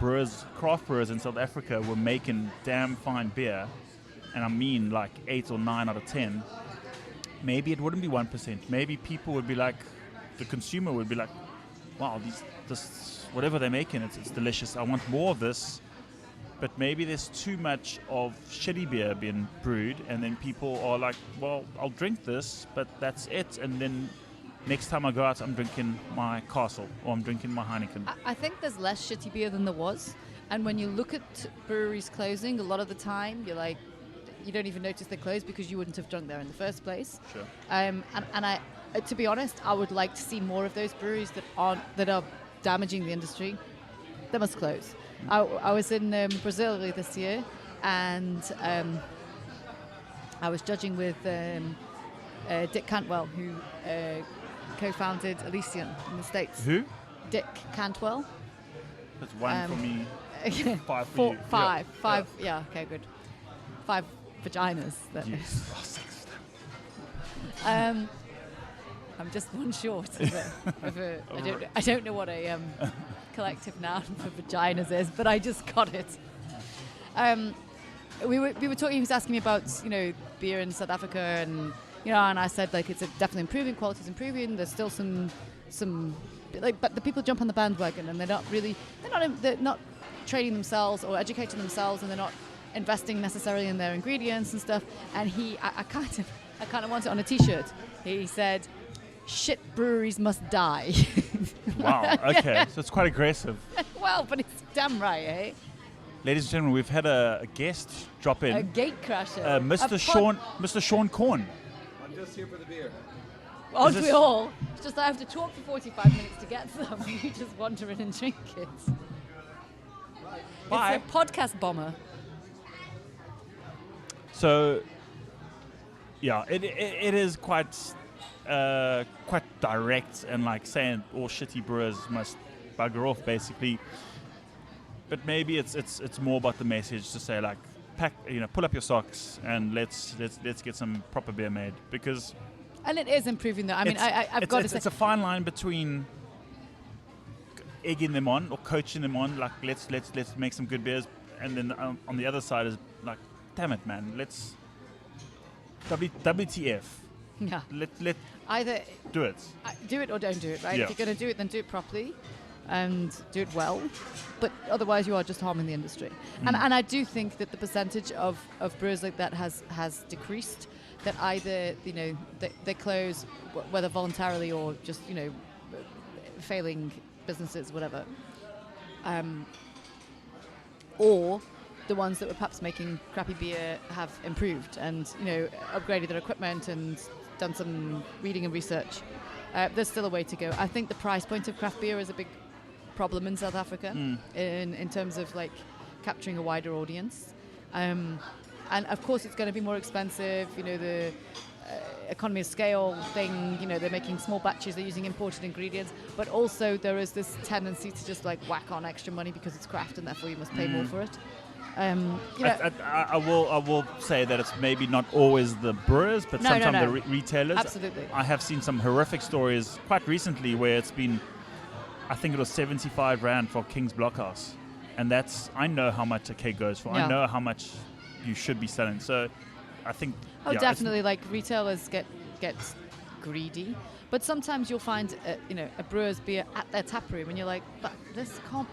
craft brewers in South Africa were making damn fine beer, and I mean 8 or 9 out of 10, maybe it wouldn't be 1%. Maybe people would be the consumer would be wow, this whatever they're making, it's delicious. I want more of this. But maybe there's too much of shitty beer being brewed, and then people are well, I'll drink this, but that's it. And then next time I go out, I'm drinking my Castle or I'm drinking my Heineken. I think there's less shitty beer than there was. And when you look at breweries closing, a lot of the time, you're you don't even notice they're closed because you wouldn't have drunk there in the first place. Sure. And I, to be honest, I would like to see more of those breweries that are damaging the industry. They must close. I was in Brazil this year, and I was judging with Dick Cantwell, who co-founded Elysian in the States. Who? Dick Cantwell. That's one for me. 5 for you. Five. Yeah. Okay. Good. 5 vaginas. Yes. I'm just one short of a I don't know what a collective noun for vaginas is, but I just got it. We were talking. He was asking me about beer in South Africa, and and I said it's definitely improving. Quality's improving. There's still some but the people jump on the bandwagon, and they're not training themselves or educating themselves, and they're not investing necessarily in their ingredients and stuff. And I kind of want it on a T-shirt. He said, "Shit breweries must die." Wow. Okay. So it's quite aggressive. Well, but it's damn right, eh? Ladies and gentlemen, we've had a guest drop in. A gate crasher. Mr. Sean Corne. I'm just here for the beer. Aren't we all? It's just I have to talk for 45 minutes to get some. You just wander in and drink it. Bye. It's a podcast bomber. So, yeah, it is quite direct and saying all shitty brewers must bugger off, basically. But maybe it's more about the message to say, like, pull up your socks and let's get some proper beer made, because. And it is improving, though. I mean, I've got to say, it's a fine line between egging them on or coaching them on, like let's make some good beers, and then on the other side is like, damn it, man, let's WTF. Yeah. Let either do it. Do it or don't do it, right? Yeah. If you're going to do it, then do it properly and do it well. But otherwise, you are just harming the industry. And I do think that the percentage of brewers like that has decreased. That either they close, whether voluntarily or just failing businesses, whatever, or the ones that were perhaps making crappy beer have improved and upgraded their equipment and done some reading and research. There's still a way to go. I think the price point of craft beer is a big problem in South Africa in terms of like capturing a wider audience. And of course, it's going to be more expensive. The economy of scale thing. They're making small batches. They're using imported ingredients. But also, there is this tendency to just like whack on extra money because it's craft, and therefore you must pay more for it. I will say that it's maybe not always the brewers, but sometimes the retailers. Absolutely. I have seen some horrific stories quite recently where it's been, I think it was 75 Rand for King's Blockhouse, and I know how much a keg goes for. Yeah. I know how much you should be selling. So I think definitely, like retailers get greedy, but sometimes you'll find a brewer's beer at their tap room and you're like, but this can't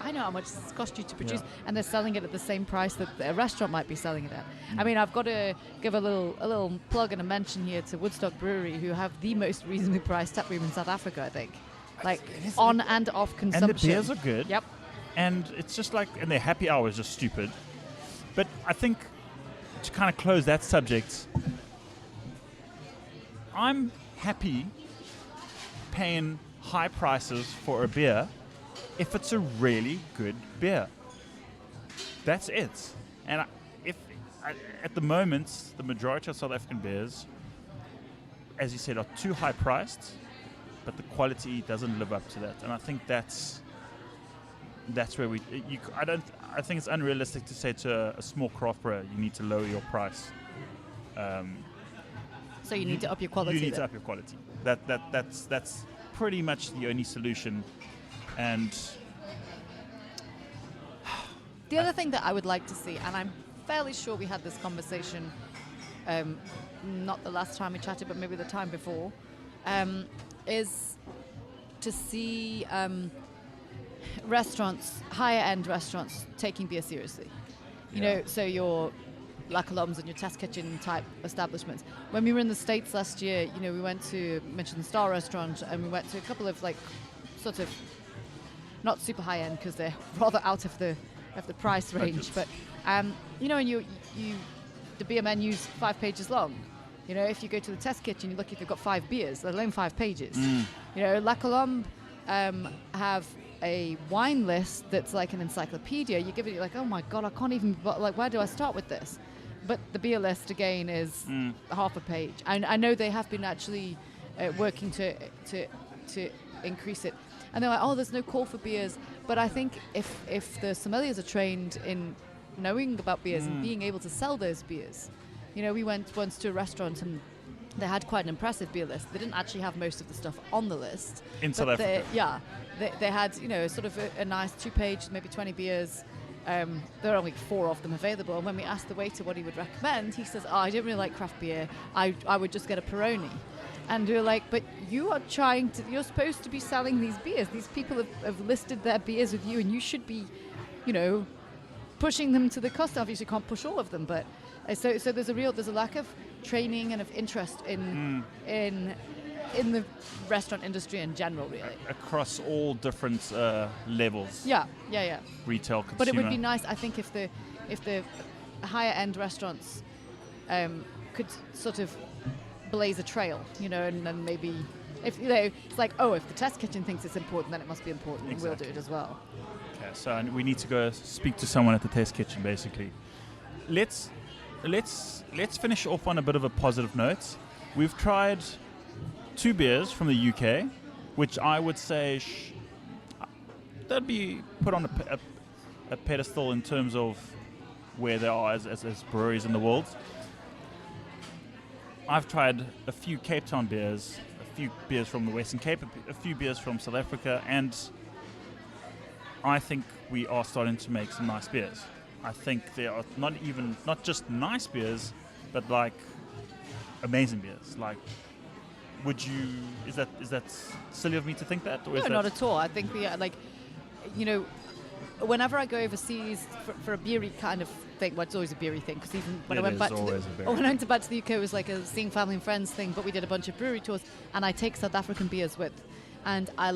I know how much this cost you to produce, and they're selling it at the same price that a restaurant might be selling it at. I mean, I've got to give a little plug and a mention here to Woodstock Brewery, who have the most reasonably priced tap room in South Africa, I think, on and off consumption. And the beers are good. Yep. And it's just like, and their happy hour is just stupid. But I think to kind of close that subject, I'm happy paying high prices for a beer if it's a really good beer. That's it. And at the moment, the majority of South African beers, as you said, are too high priced, but the quality doesn't live up to that. And I think that's where I think it's unrealistic to say to a small craft brewer, you need to lower your price. So you need to up your quality. You need to up your quality. That's pretty much the only solution. And the other thing that I would like to see, and I'm fairly sure we had this conversation, not the last time we chatted, but maybe the time before, is to see restaurants, higher-end restaurants, taking beer seriously. So your La Colombe's and your test kitchen type establishments. When we were in the States last year, we went to Michelin Star restaurant, and we went to a couple of like sort of not super high-end because they're rather out of the price range. But and the beer menu's 5 pages long. If you go to the test kitchen, you look if they've got 5 beers, let alone 5 pages. La Colombe have a wine list that's like an encyclopedia. You give it, you're like, oh my god, I can't even, where do I start with this? But the beer list again is half a page. And I know they have been actually working to increase it. And they're like, oh, there's no call for beers. But I think if the sommeliers are trained in knowing about beers and being able to sell those beers. We went once to a restaurant and they had quite an impressive beer list. They didn't actually have most of the stuff on the list. In South Africa? They had, sort of a nice 2-page, maybe 20 beers. There are only 4 of them available. And when we asked the waiter what he would recommend, he says, I don't really like craft beer. I would just get a Peroni. And we were like, but you're supposed to be selling these beers. These people have listed their beers with you, and you should be, pushing them to the cost. Obviously, you can't push all of them, but so there's a lack of training and of interest in the restaurant industry in general, really. Across all different levels. Yeah. Retail, consumer. But it would be nice, I think, if the higher end restaurants could sort of blaze a trail, and then maybe if it's like, oh, if the test kitchen thinks it's important, then it must be important, and we'll do it as well. Okay, so we need to go speak to someone at the test kitchen, basically. Let's finish off on a bit of a positive note. We've tried 2 beers from the UK, which I would say they'd be put on a pedestal in terms of where they are as breweries in the world. I've tried a few Cape Town beers, a few beers from the Western Cape, a few beers from South Africa, and I think we are starting to make some nice beers. I think they are not just nice beers, but like amazing beers. Like, is that silly of me to think that? Or No, not at all. I think whenever I go overseas for a beery kind of thing, well, it's always a beery thing, because even when I went back to the UK, it was like a seeing family and friends thing, but we did a bunch of brewery tours, and I take South African beers with, and I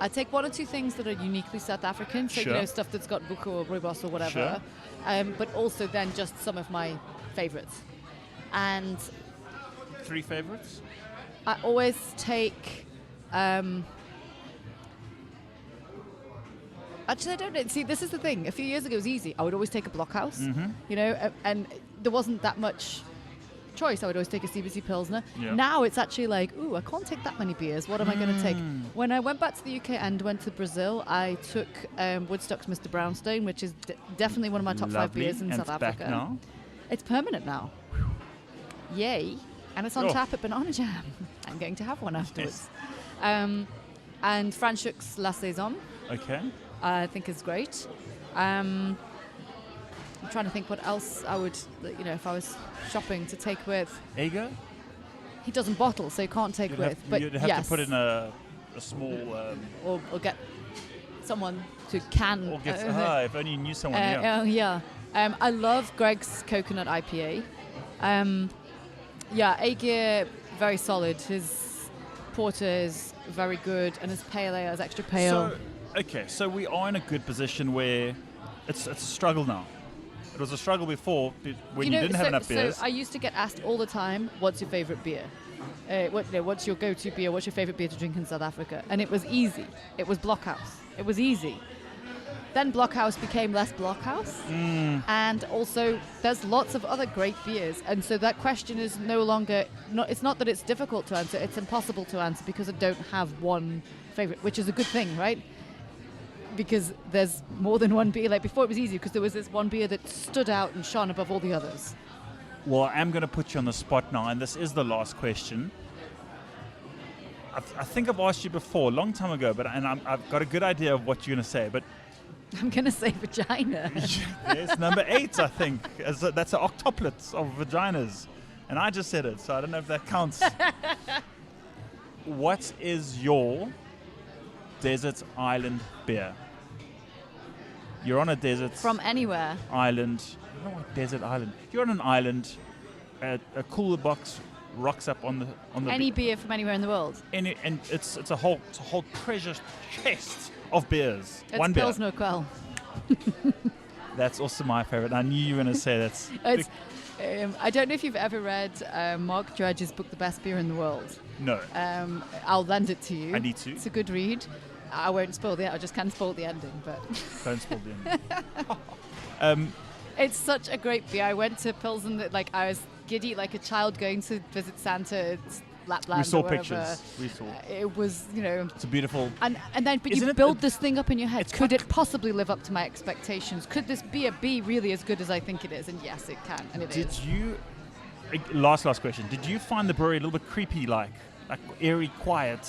take one or two things that are uniquely South African, so sure. Stuff that's got buku or rooibos or whatever, sure. But also then just some of my favorites. And 3 favorites? I always take. Actually, I don't know. See, this is the thing. A few years ago, it was easy. I would always take a Blockhouse, and there wasn't that much choice. I would always take a CBC Pilsner. Yeah. Now it's actually like, ooh, I can't take that many beers. What am I going to take? When I went back to the UK and went to Brazil, I took Woodstock's Mr. Brownstone, which is definitely one of my top 5 beers in South Africa. Back now? It's permanent now. Yay. And it's on tap at Banana Jam. I'm going to have one afterwards. Yes. And Franschhoek's La Saison. Okay. I think is great. I'm trying to think what else I would, if I was shopping, to take with. Ego? He doesn't bottle, so you can't take with. But you'd have to put in a small... or get someone to can. Or get, if only you knew someone, yeah. I love Greg's Coconut IPA. A-Gear, very solid. His porter is very good, and his pale ale is extra pale. So we are in a good position where it's a struggle now. It was a struggle before when you didn't have enough beers. So I used to get asked all the time, what's your favorite beer? What's your go-to beer? What's your favorite beer to drink in South Africa? And it was easy. It was Blockhouse. It was easy. Then Blockhouse became less Blockhouse. And also there's lots of other great beers. And so that question is no longer, it's not that it's difficult to answer, it's impossible to answer, because I don't have one favorite, which is a good thing, right? Because there's more than one beer. Like before it was easy because there was this one beer that stood out and shone above all the others. Well, I'm going to put you on the spot now, and this is the last question. I think I've asked you before, a long time ago, I've got a good idea of what you're going to say, but... I'm going to say vagina. Yes, number 8, I think. That's an octuplet of vaginas. And I just said it, so I don't know if that counts. What is your desert island beer? You're on a desert... From anywhere. Island. I don't know what desert island. You're on an island. A cooler box rocks up on the any beer from anywhere in the world. And it's a whole treasure chest of beers. It's one beer. Pilsner Quell. That's also my favorite. I knew you were going to say that's... I don't know if you've ever read Mark Dredge's book, The Best Beer in the World. No. I'll lend it to you. I need to. It's a good read. I won't spoil I just can't spoil the ending, but... Don't spoil the ending. It's such a great beer. I went to Pilsen, I was giddy like a child going to visit Santa at Lapland. We saw or wherever. pictures. We saw. It was, It's a beautiful... And then, but you build this thing up in your head. Could it possibly live up to my expectations? Could this beer be really as good as I think it is? And yes, it can, and it is. Did you... Last question. Did you find the brewery a little bit creepy, like eerie, quiet?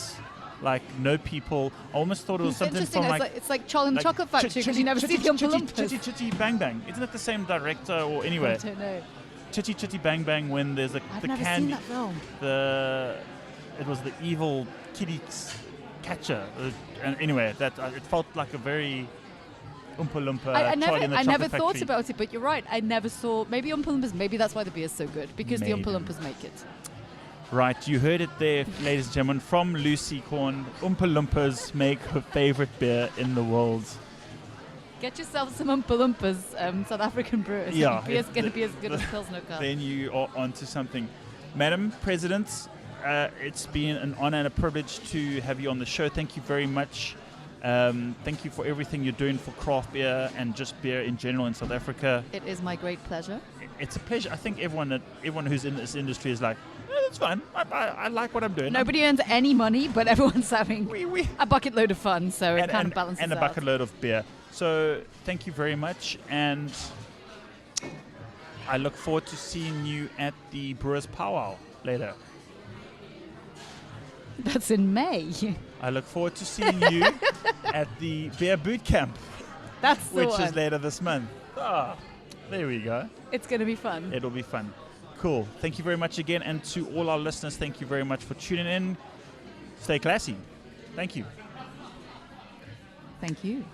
Like no people. I almost thought it was something from it's like Charlie and the Chocolate Factory, because you never see the Oompa Loompas. Chitty Chitty Bang Bang. Isn't it the same director or anyway? I don't know. Chitty Chitty Bang Bang, when there's I've never seen that film. It was the evil kitty catcher. And anyway, it felt like a very Oompa Loompa. I never thought Factory. about it, but you're right. I never saw. Maybe Oompa Loompas. Maybe that's why the beer's so good, because the Oompa Loompas make it. Right, you heard it there, ladies and gentlemen, from Lucy Corne. Oompa Loompas make her favorite beer in the world. Get yourself some Oompa Loompas, South African brewers. Yeah, beer's going to be as good as Pilsner Quell. Then you are onto something. Madam President, it's been an honor and a privilege to have you on the show. Thank you very much. Thank you for everything you're doing for craft beer and just beer in general in South Africa. It is my great pleasure. it's a pleasure. I think everyone who's in this industry is like, it's fun. I like what I'm doing. Nobody earns any money, but everyone's having We a bucket load of fun, so it kind of balances and a out. bucket load of beer. So thank you very much, and I look forward to seeing you at the Brewers Powwow later. That's in May. I look forward to seeing you at the Beer Boot Camp, That's the which one. is later this month. Ah, there we go. It's going to be fun. It'll be fun. Cool. Thank you very much again. And to all our listeners, thank you very much for tuning in. Stay classy. Thank you. Thank you.